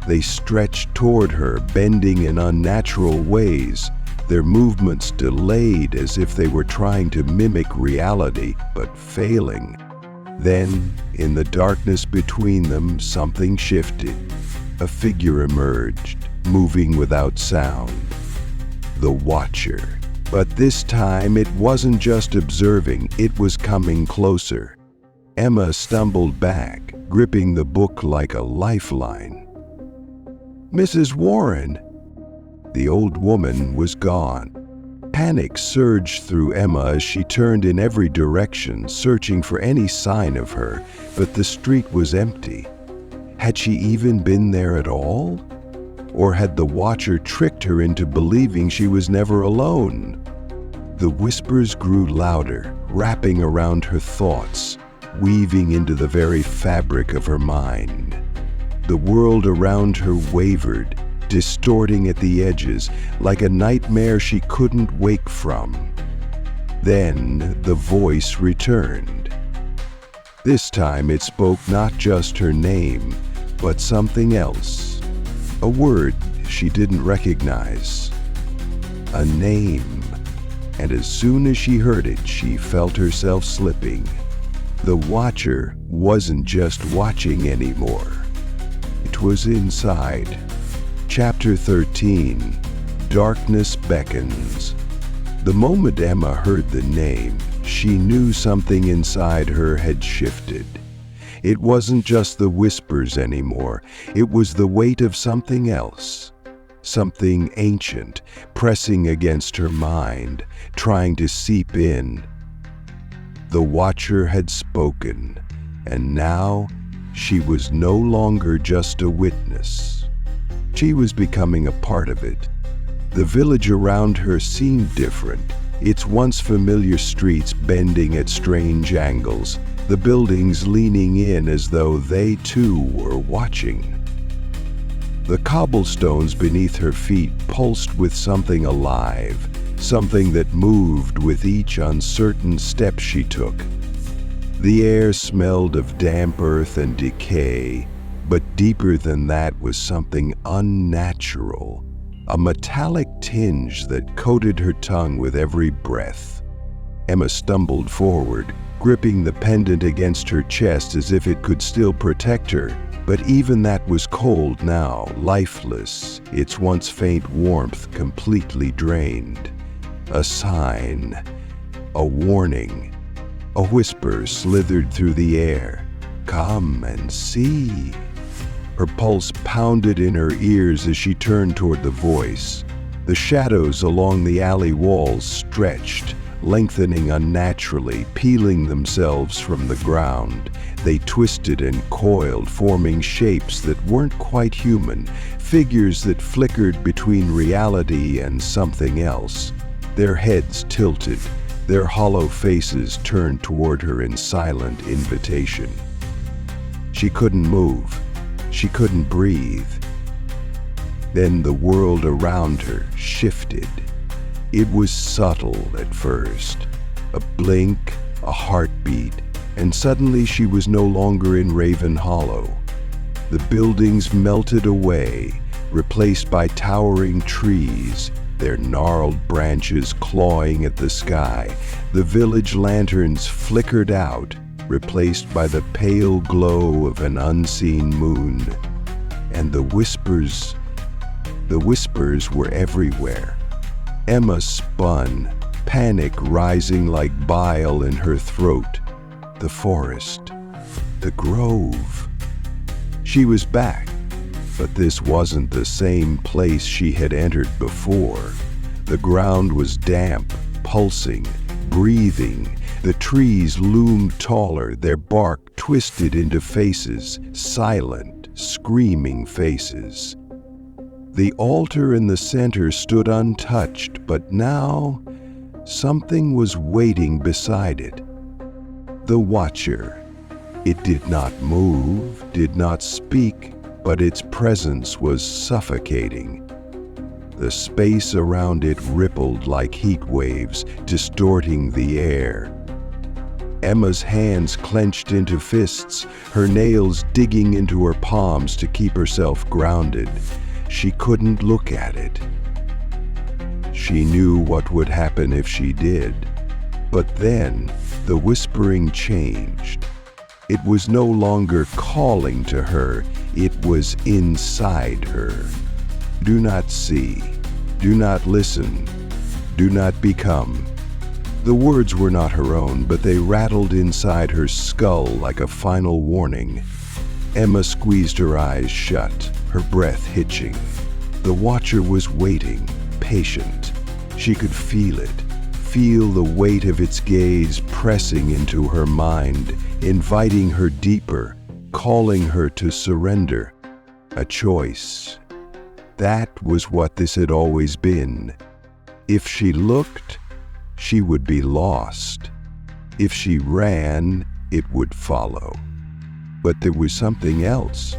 They stretched toward her, bending in unnatural ways. their movements delayed as if they were trying to mimic reality, but failing. Then, in the darkness between them, something shifted. A figure emerged, moving without sound. The Watcher. But this time it wasn't just observing, it was coming closer. Emma stumbled back, gripping the book like a lifeline. "Mrs. Warren!" The old woman was gone. Panic surged through Emma as she turned in every direction, searching for any sign of her, but the street was empty. Had she even been there at all? Or had the Watcher tricked her into believing she was never alone? The whispers grew louder, wrapping around her thoughts, weaving into the very fabric of her mind. The world around her wavered, distorting at the edges, like a nightmare she couldn't wake from. Then the voice returned. This time it spoke not just her name, but something else. A word she didn't recognize. A name. And as soon as she heard it, she felt herself slipping. The Watcher wasn't just watching anymore. It was inside. Chapter 13. Darkness Beckons. The moment Emma heard the name, she knew something inside her had shifted. It wasn't just the whispers anymore. It was the weight of something else. Something ancient, pressing against her mind, trying to seep in. The Watcher had spoken, and now she was no longer just a witness. She was becoming a part of it. The village around her seemed different, its once familiar streets bending at strange angles, the buildings leaning in as though they too were watching. The cobblestones beneath her feet pulsed with something alive, something that moved with each uncertain step she took. The air smelled of damp earth and decay, but deeper than that was something unnatural, a metallic tinge that coated her tongue with every breath. Emma stumbled forward, gripping the pendant against her chest as if it could still protect her, but even that was cold now, lifeless, its once faint warmth completely drained. A sign, a warning. A whisper slithered through the air. "Come and see." Her pulse pounded in her ears as she turned toward the voice. The shadows along the alley walls stretched, lengthening unnaturally, peeling themselves from the ground. They twisted and coiled, forming shapes that weren't quite human, figures that flickered between reality and something else. Their heads tilted, their hollow faces turned toward her in silent invitation. She couldn't move. She couldn't breathe. Then the world around her shifted. It was subtle at first. A blink, a heartbeat, and suddenly she was no longer in Raven Hollow. The buildings melted away, replaced by towering trees, their gnarled branches clawing at the sky. The village lanterns flickered out, replaced by the pale glow of an unseen moon. And the whispers were everywhere. Emma spun, panic rising like bile in her throat. The forest, the grove. She was back, but this wasn't the same place she had entered before. The ground was damp, pulsing, breathing. The trees loomed taller, their bark twisted into faces, silent, screaming faces. The altar in the center stood untouched, but now something was waiting beside it. The Watcher. It did not move, did not speak, but its presence was suffocating. The space around it rippled like heat waves, distorting the air. Emma's hands clenched into fists, her nails digging into her palms to keep herself grounded. She couldn't look at it. She knew what would happen if she did. But then, the whispering changed. It was no longer calling to her, it was inside her. Do not see, do not listen, do not become. The words were not her own, but they rattled inside her skull like a final warning. Emma squeezed her eyes shut, her breath hitching. The watcher was waiting, patient. She could feel it, feel the weight of its gaze pressing into her mind, inviting her deeper, calling her to surrender. A choice. That was what this had always been. If she looked, she would be lost. If she ran, it would follow. But there was something else.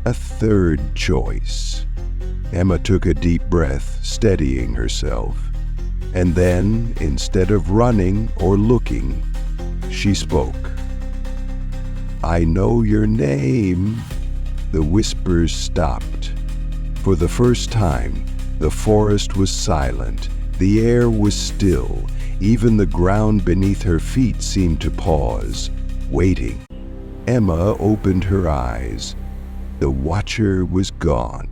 A third choice. Emma took a deep breath, steadying herself. And then, instead of running or looking, she spoke. "I know your name." The whispers stopped. For the first time, the forest was silent. The air was still. Even the ground beneath her feet seemed to pause, waiting. Emma opened her eyes. The watcher was gone.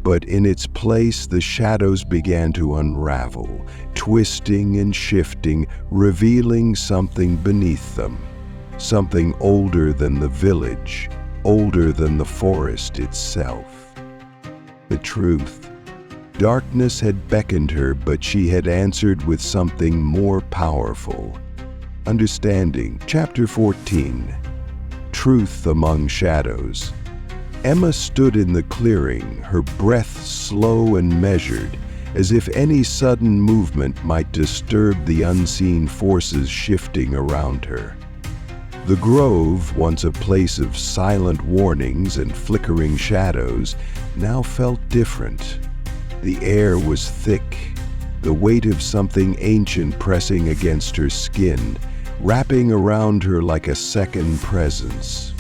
But in its place, the shadows began to unravel, twisting and shifting, revealing something beneath them. Something older than the village, older than the forest itself. The truth. Darkness had beckoned her, but she had answered with something more powerful. Understanding. Chapter 14. Truth Among Shadows. Emma stood in the clearing, her breath slow and measured, as if any sudden movement might disturb the unseen forces shifting around her. The grove, once a place of silent warnings and flickering shadows, now felt different. The air was thick, the weight of something ancient pressing against her skin, wrapping around her like a second presence.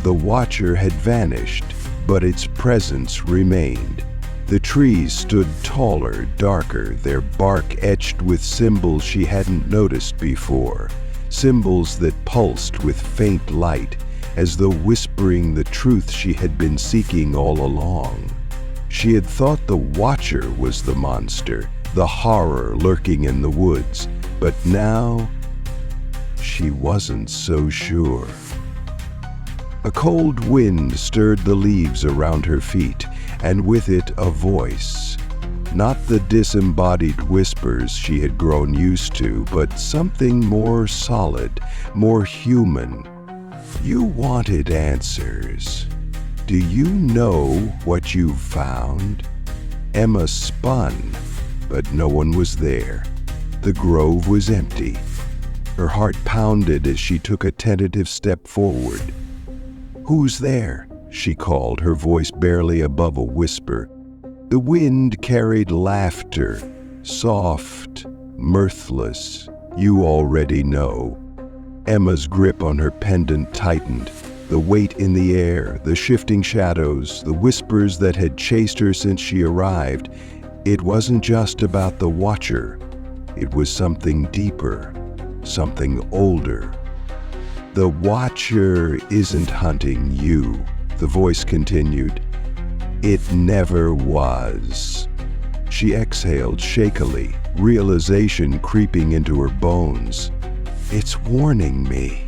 The watcher had vanished, but its presence remained. The trees stood taller, darker, their bark etched with symbols she hadn't noticed before, symbols that pulsed with faint light, as though whispering the truth she had been seeking all along. She had thought the watcher was the monster, the horror lurking in the woods, but now she wasn't so sure. A cold wind stirred the leaves around her feet, and with it a voice. Not the disembodied whispers she had grown used to, but something more solid, more human. "You wanted answers. Do you know what you've found?" Emma spun, but no one was there. The grove was empty. Her heart pounded as she took a tentative step forward. "Who's there?" she called, her voice barely above a whisper. The wind carried laughter, soft, mirthless. "You already know." Emma's grip on her pendant tightened. The weight in the air, the shifting shadows, the whispers that had chased her since she arrived. It wasn't just about the watcher. It was something deeper, something older. "The watcher isn't hunting you," the voice continued. "It never was." She exhaled shakily, realization creeping into her bones. "It's warning me."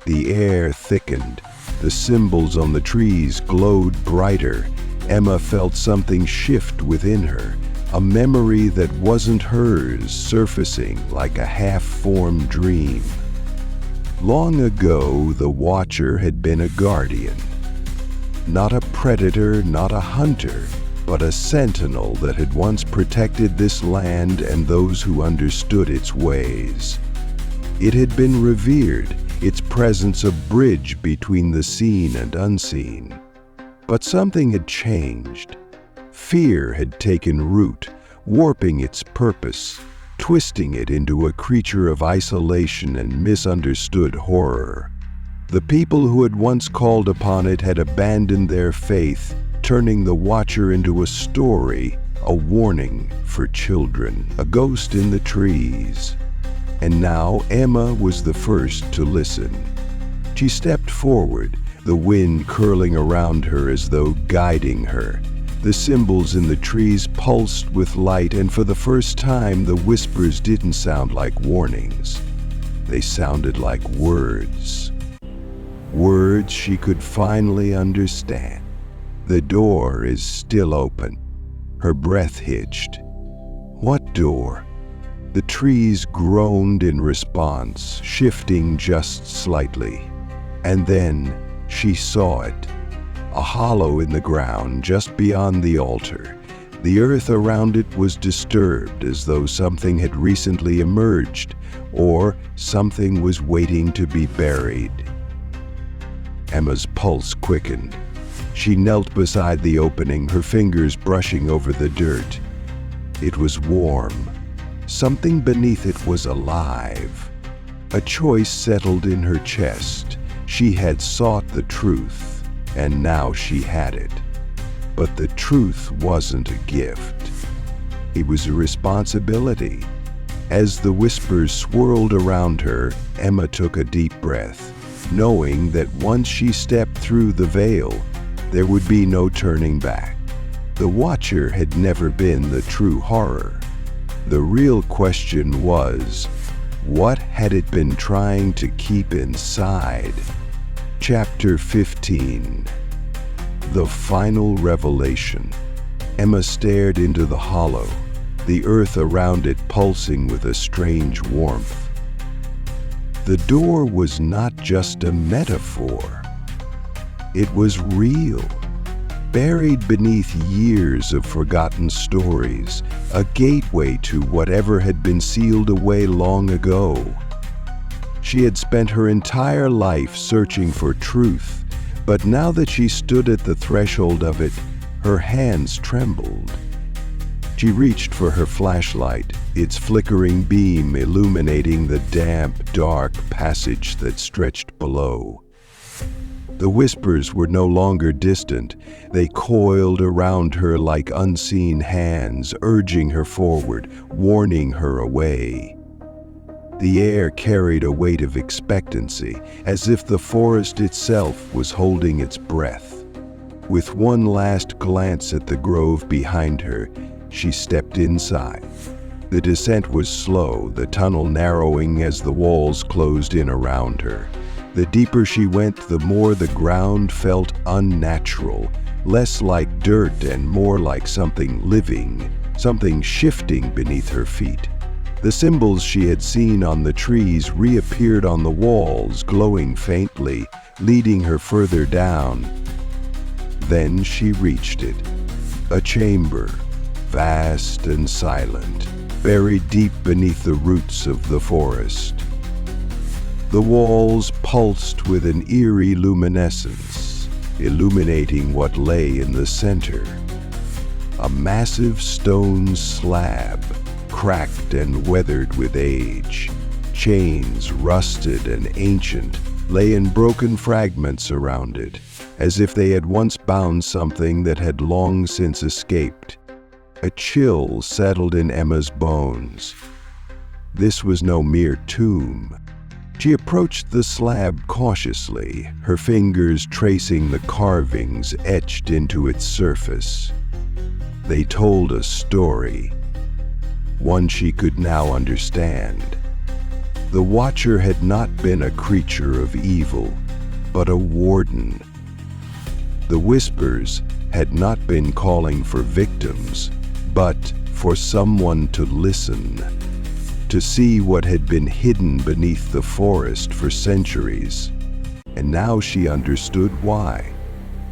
The air thickened. The symbols on the trees glowed brighter. Emma felt something shift within her, a memory that wasn't hers surfacing like a half-formed dream. Long ago, the watcher had been a guardian. Not a predator, not a hunter, but a sentinel that had once protected this land and those who understood its ways. It had been revered, its presence a bridge between the seen and unseen. But something had changed. Fear had taken root, warping its purpose, twisting it into a creature of isolation and misunderstood horror. The people who had once called upon it had abandoned their faith, turning the watcher into a story, a warning for children, a ghost in the trees. And now Emma was the first to listen. She stepped forward, the wind curling around her as though guiding her. The symbols in the trees pulsed with light, and for the first time the whispers didn't sound like warnings. They sounded like words. Words she could finally understand. The door is still open. Her breath hitched. What door? The trees groaned in response, shifting just slightly. And then she saw it. A hollow in the ground just beyond the altar. The earth around it was disturbed, as though something had recently emerged, or something was waiting to be buried. Emma's pulse quickened. She knelt beside the opening, her fingers brushing over the dirt. It was warm. Something beneath it was alive. A choice settled in her chest. She had sought the truth, and now she had it. But the truth wasn't a gift. It was a responsibility. As the whispers swirled around her, Emma took a deep breath, knowing that once she stepped through the veil, there would be no turning back. The Watcher had never been the true horror. The real question was, what had it been trying to keep inside? Chapter 15. The Final Revelation. Emma stared into the hollow, the earth around it pulsing with a strange warmth. The door was not just a metaphor. It was real. Buried beneath years of forgotten stories, a gateway to whatever had been sealed away long ago. She had spent her entire life searching for truth, but now that she stood at the threshold of it, her hands trembled. She reached for her flashlight, its flickering beam illuminating the damp, dark passage that stretched below. The whispers were no longer distant. They coiled around her like unseen hands, urging her forward, warning her away. The air carried a weight of expectancy, as if the forest itself was holding its breath. With one last glance at the grove behind her, she stepped inside. The descent was slow, the tunnel narrowing as the walls closed in around her. The deeper she went, the more the ground felt unnatural, less like dirt and more like something living, something shifting beneath her feet. The symbols she had seen on the trees reappeared on the walls, glowing faintly, leading her further down. Then she reached it. A chamber, vast and silent, buried deep beneath the roots of the forest. The walls pulsed with an eerie luminescence, illuminating what lay in the center. A massive stone slab, cracked and weathered with age. Chains, rusted and ancient, lay in broken fragments around it, as if they had once bound something that had long since escaped. A chill settled in Emma's bones. This was no mere tomb. She approached the slab cautiously, her fingers tracing the carvings etched into its surface. They told a story, one she could now understand. The Watcher had not been a creature of evil, but a warden. The whispers had not been calling for victims, but for someone to listen, to see what had been hidden beneath the forest for centuries. And now she understood why.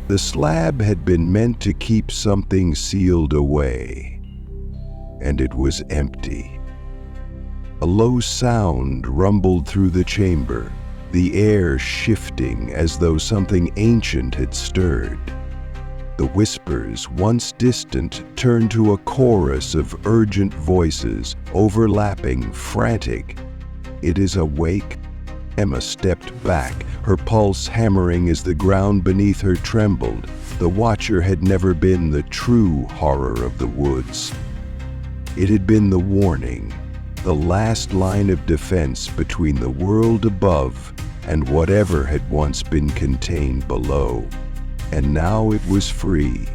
The slab had been meant to keep something sealed away, and it was empty. A low sound rumbled through the chamber, the air shifting as though something ancient had stirred. The whispers, once distant, turned to a chorus of urgent voices, overlapping, frantic. "It is awake." Emma stepped back, her pulse hammering as the ground beneath her trembled. The Watcher had never been the true horror of the woods. It had been the warning, the last line of defense between the world above and whatever had once been contained below. And now it was free.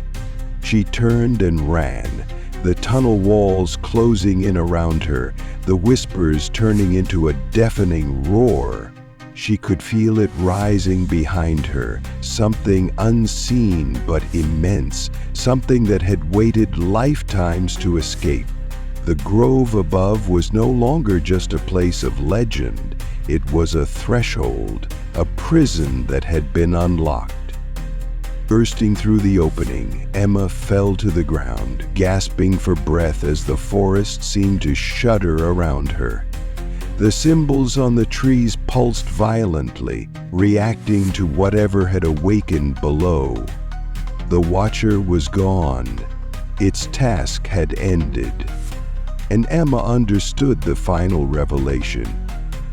She turned and ran, the tunnel walls closing in around her, the whispers turning into a deafening roar. She could feel it rising behind her, something unseen but immense, something that had waited lifetimes to escape. The grove above was no longer just a place of legend. It was a threshold, a prison that had been unlocked. Bursting through the opening, Emma fell to the ground, gasping for breath as the forest seemed to shudder around her. The symbols on the trees pulsed violently, reacting to whatever had awakened below. The Watcher was gone. Its task had ended. And Emma understood the final revelation.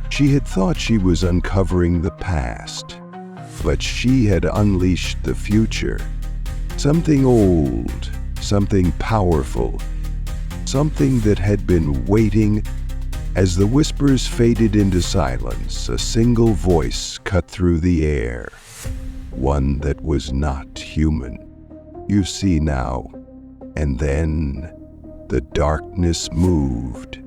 She had thought she was uncovering the past, but she had unleashed the future. Something old, something powerful, something that had been waiting. As the whispers faded into silence, a single voice cut through the air, one that was not human. You see now. And then the darkness moved.